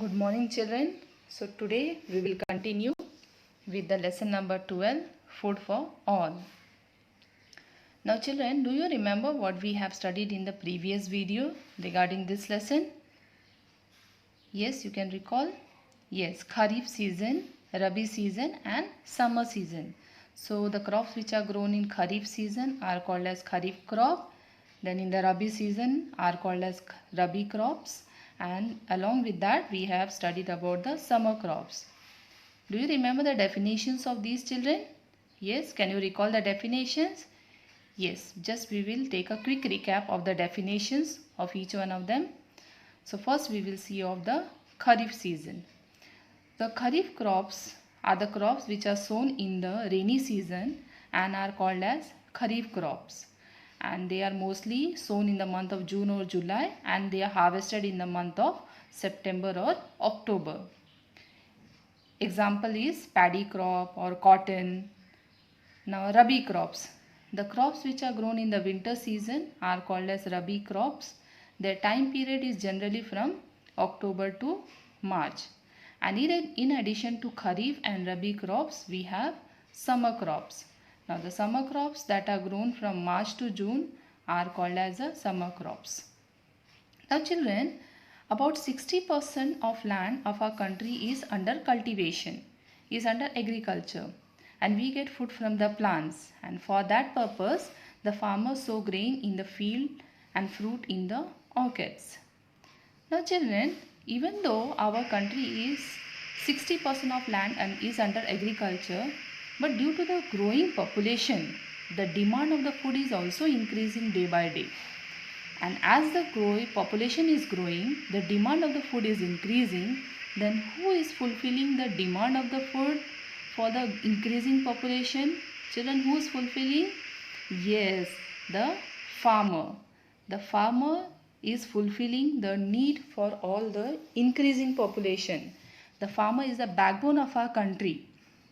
Good morning children. So today we will continue with the lesson number 12, food for all. Now children, do you remember what we have studied in the previous video regarding this lesson? Yes, you can recall? Yes, Kharif season, Rabi season and summer season. So the crops which are grown in Kharif season are called as Kharif crop. Then in the Rabi season are called as Rabi crops. And along with that we have studied about the summer crops. Do you remember the definitions of these children? Yes, can you recall the definitions? Yes, just we will take a quick recap of the definitions of each one of them. So first we will see of the Kharif season. The Kharif crops are the crops which are sown in the rainy season and are called as Kharif crops. And they are mostly sown in the month of June or July and they are harvested in the month of September or October. Example is paddy crop or cotton. Now Rabi crops. The crops which are grown in the winter season are called as Rabi crops. Their time period is generally from October to March. And in addition to Kharif and Rabi crops, we have summer crops. Now the summer crops that are grown from March to June are called as the summer crops. Now children, about 60% of land of our country is under cultivation, is under agriculture. And we get food from the plants, and for that purpose the farmers sow grain in the field and fruit in the orchards. Now children, even though our country is 60% of land and is under agriculture, but due to the growing population, the demand of the food is also increasing day by day. And as the population is growing, the demand of the food is increasing, then who is fulfilling the demand of the food for the increasing population? Children, who is fulfilling? Yes, the farmer. The farmer is fulfilling the need for all the increasing population. The farmer is the backbone of our country.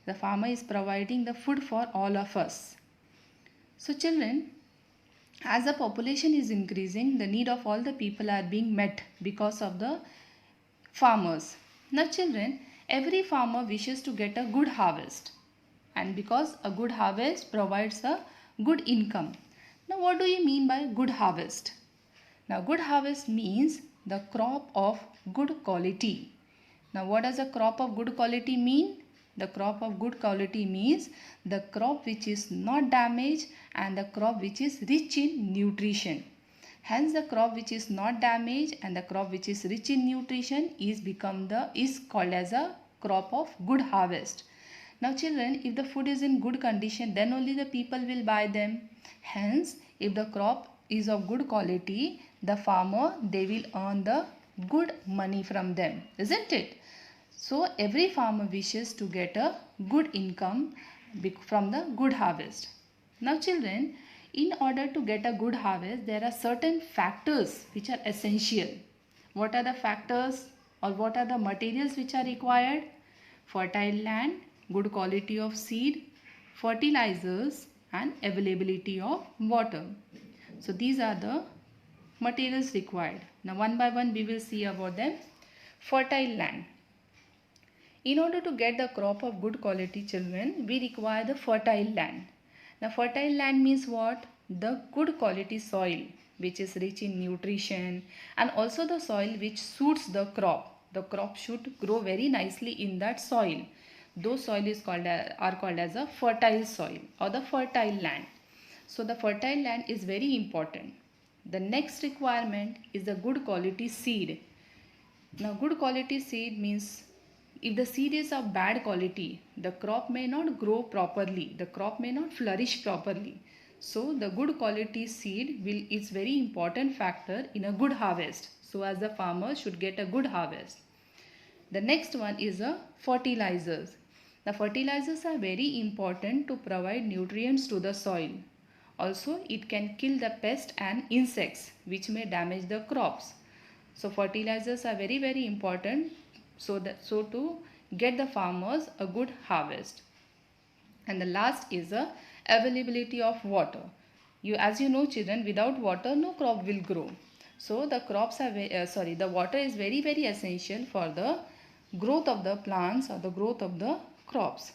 The farmer is providing the food for all of us. So children, as the population is increasing, the need of all the people are being met because of the farmers. Now children, every farmer wishes to get a good harvest, and because a good harvest provides a good income. Now what do you mean by good harvest? Now good harvest means the crop of good quality. Now what does a crop of good quality mean? The crop of good quality means the crop which is not damaged and the crop which is rich in nutrition. Hence the crop which is not damaged and the crop which is rich in nutrition is called as a crop of good harvest. Now children, if the food is in good condition, then only the people will buy them. Hence, if the crop is of good quality, the farmer, they will earn the good money from them, isn't it? So every farmer wishes to get a good income from the good harvest. Now children, in order to get a good harvest, there are certain factors which are essential. What are the factors or what are the materials which are required? Fertile land, good quality of seed, fertilizers and availability of water. So these are the materials required. Now one by one we will see about them. Fertile land. In order to get the crop of good quality, children, we require the fertile land. Now fertile land means what? The good quality soil which is rich in nutrition and also the soil which suits the crop. The crop should grow very nicely in that soil. Those soil are called as a fertile soil or the fertile land. So the fertile land is very important. The next requirement is the good quality seed. Now good quality seed means if the seed is of bad quality, the crop may not grow properly, the crop may not flourish properly. So the good quality seed is very important factor in a good harvest. So as the farmer should get a good harvest. The next one is the fertilizers. The fertilizers are very important to provide nutrients to the soil. Also it can kill the pests and insects which may damage the crops. So fertilizers are very important so to get the farmers a good harvest. And the last is the availability of water. As you know children, without water no crop will grow. So the crops are the water is very essential for the growth of the plants or the growth of the crops.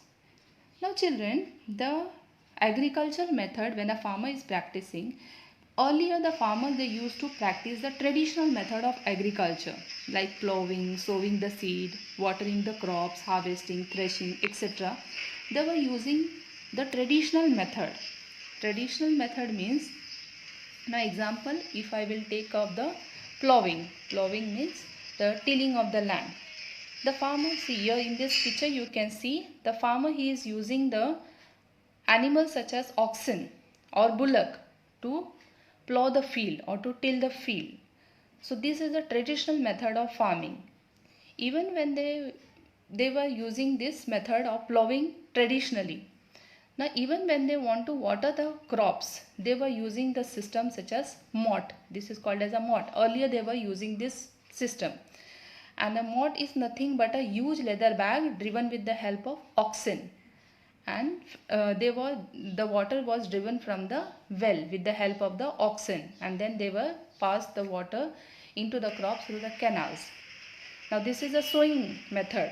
Now children, the agriculture method when a farmer is practicing, earlier the farmers they used to practice the traditional method of agriculture like plowing, sowing the seed, watering the crops, harvesting, threshing, etc. They were using the traditional method. Traditional method means, now example, if I will take up the plowing. Plowing means the tilling of the land. The farmer, see here in this picture you can see the farmer, he is using the animals such as oxen or bullock to plow the field or to till the field. So this is a traditional method of farming. Even when they were using this method of plowing traditionally. Now even when they want to water the crops, they were using the system such as mott. This is called as a mott. Earlier they were using this system. And a mott is nothing but a huge leather bag driven with the help of oxen. And the water was driven from the well with the help of the oxen. And then they were passed the water into the crops through the canals. Now this is a sowing method,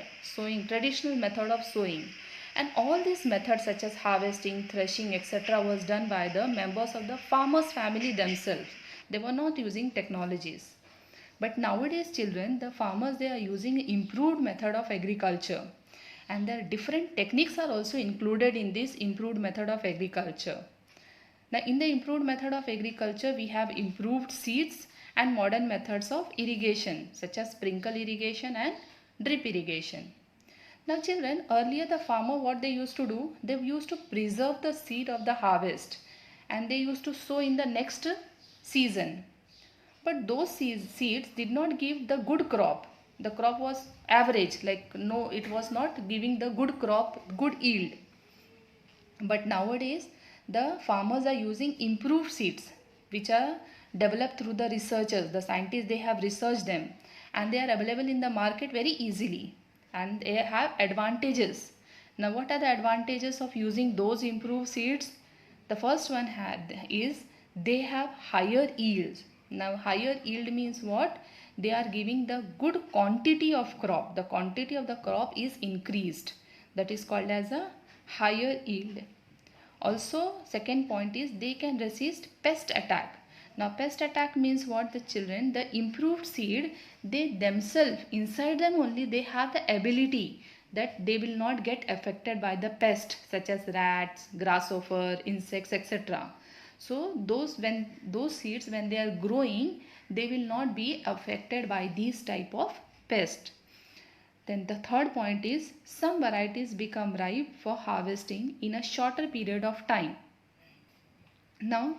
traditional method of sowing. And all these methods such as harvesting, threshing, etc. was done by the members of the farmer's family themselves. They were not using technologies. But nowadays children, the farmers, they are using improved method of agriculture. And their different techniques are also included in this improved method of agriculture. Now in the improved method of agriculture, we have improved seeds and modern methods of irrigation such as sprinkle irrigation and drip irrigation. Now children, earlier the farmer, what they used to do, they used to preserve the seed of the harvest and they used to sow in the next season. But those seeds did not give the good crop. The crop was average, like no, it was not giving the good crop, good yield. But nowadays the farmers are using improved seeds which are developed through the researchers. The scientists, they have researched them and they are available in the market very easily and they have advantages. Now what are the advantages of using those improved seeds? The first one is they have higher yields. Now higher yield means what? They are giving the good quantity of crop. The quantity of the crop is increased. That is called as a higher yield. Also, second point is they can resist pest attack. Now pest attack means what, the children? The improved seed, they themselves, inside them only, they have the ability that they will not get affected by the pest such as rats, grasshopper, insects, etc. So those seeds, when they are growing, they will not be affected by these type of pests. Then the third point is some varieties become ripe for harvesting in a shorter period of time. Now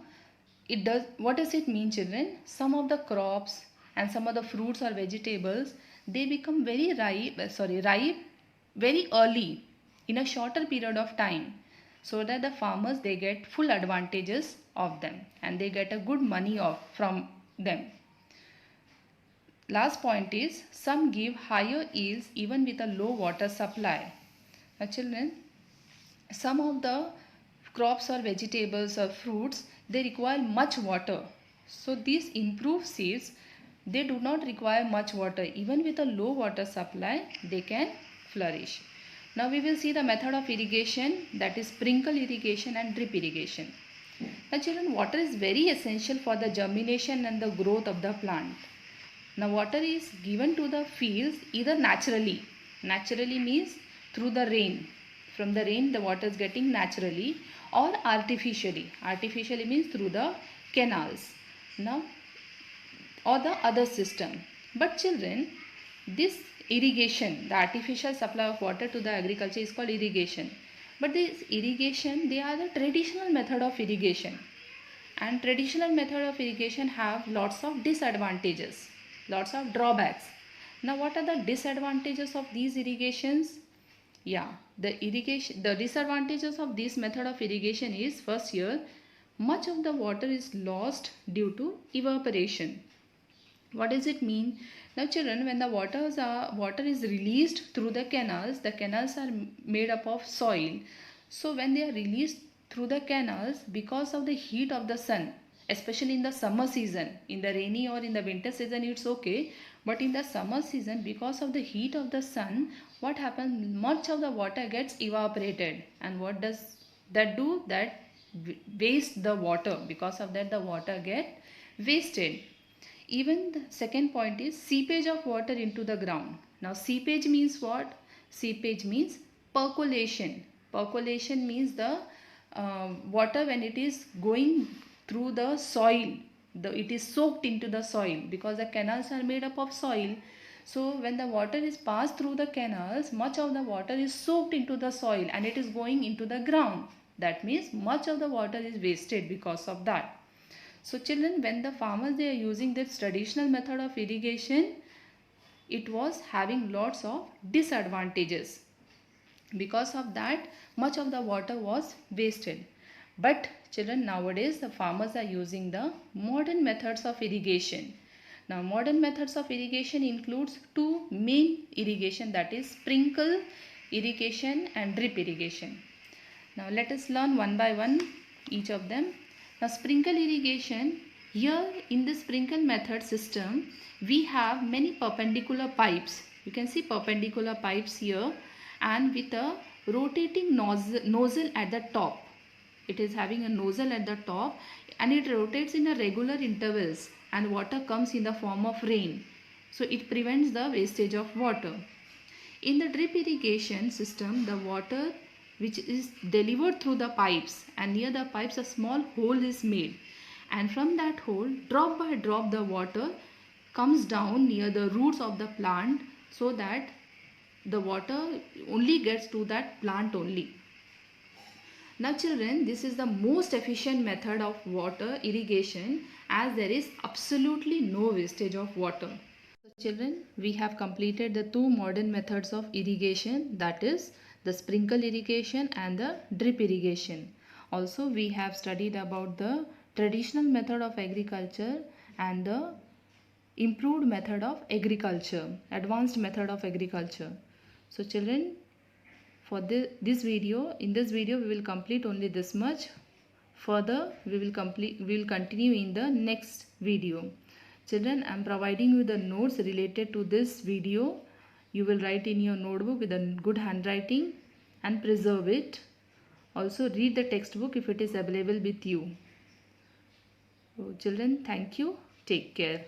what does it mean, children? Some of the crops and some of the fruits or vegetables, they become very ripe very early in a shorter period of time, so that the farmers, they get full advantages of them and they get a good money from them. Last point is some give higher yields even with a low water supply. Now children, some of the crops or vegetables or fruits, they require much water. So these improved seeds, they do not require much water. Even with a low water supply, they can flourish. Now we will see the method of irrigation, that is sprinkle irrigation and drip irrigation. Now children, water is very essential for the germination and the growth of the plant. Now water is given to the fields either naturally. Naturally means through the rain. From the rain the water is getting naturally, or artificially. Artificially means through the canals. Now or the other system. But children, this irrigation, the artificial supply of water to the agriculture is called irrigation. But this irrigation, they are the traditional method of irrigation. And traditional method of irrigation have lots of disadvantages, lots of drawbacks. Now what are the disadvantages of these irrigations? Yeah, the disadvantages of this method of irrigation is, first here, much of the water is lost due to evaporation. What does it mean? Now children, when the water is released through the canals are made up of soil. So when they are released through the canals, because of the heat of the sun, especially in the summer season. In the rainy or in the winter season it's okay, but in the summer season, because of the heat of the sun, what happens, much of the water gets evaporated, and what does that do? That waste the water. Because of that the water get wasted. Even the second point is seepage of water into the ground. Now seepage means what? Seepage means percolation. Percolation means the water when it is going through the soil, it is soaked into the soil, because the canals are made up of soil. So when the water is passed through the canals, much of the water is soaked into the soil and it is going into the ground. That means much of the water is wasted because of that. So children, when the farmers they are using this traditional method of irrigation, it was having lots of disadvantages. Because of that, much of the water was wasted. But children, nowadays the farmers are using the modern methods of irrigation. Now modern methods of irrigation includes two main irrigation, that is sprinkle irrigation and drip irrigation. Now let us learn one by one each of them. Now sprinkle irrigation, here in the sprinkle method system we have many perpendicular pipes. You can see perpendicular pipes here, and with a rotating nozzle at the top. It is having a nozzle at the top and it rotates in a regular intervals, and water comes in the form of rain. So it prevents the wastage of water. In the drip irrigation system, the water which is delivered through the pipes, and near the pipes a small hole is made, and from that hole drop by drop the water comes down near the roots of the plant, so that the water only gets to that plant only. Now children, this is the most efficient method of water irrigation, as there is absolutely no wastage of water. So children, we have completed the two modern methods of irrigation, that is the sprinkle irrigation and the drip irrigation. Also we have studied about the traditional method of agriculture and the improved method of agriculture, advanced method of agriculture. So children, for in this video we will complete only this much. Further we will continue in the next video. Children, I am providing you the notes related to this video. You will write in your notebook with a good handwriting and preserve it. Also read the textbook if it is available with you. So children, thank you. Take care.